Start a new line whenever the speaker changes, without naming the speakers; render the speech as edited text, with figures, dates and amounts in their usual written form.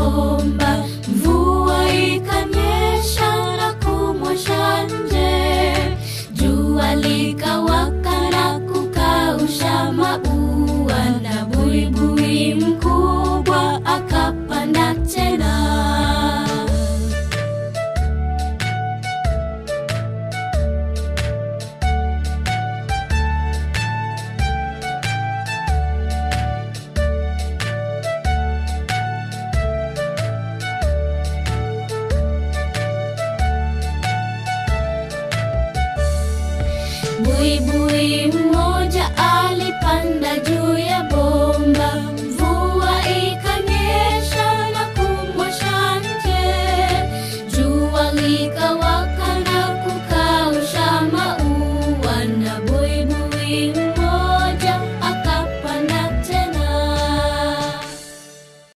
akaomba, mvua ikanyesha na kumwosha nje. Jua likawaka na kukausha maua, na buibui mkubwa akapanda tena. Buibui mmoja alipanda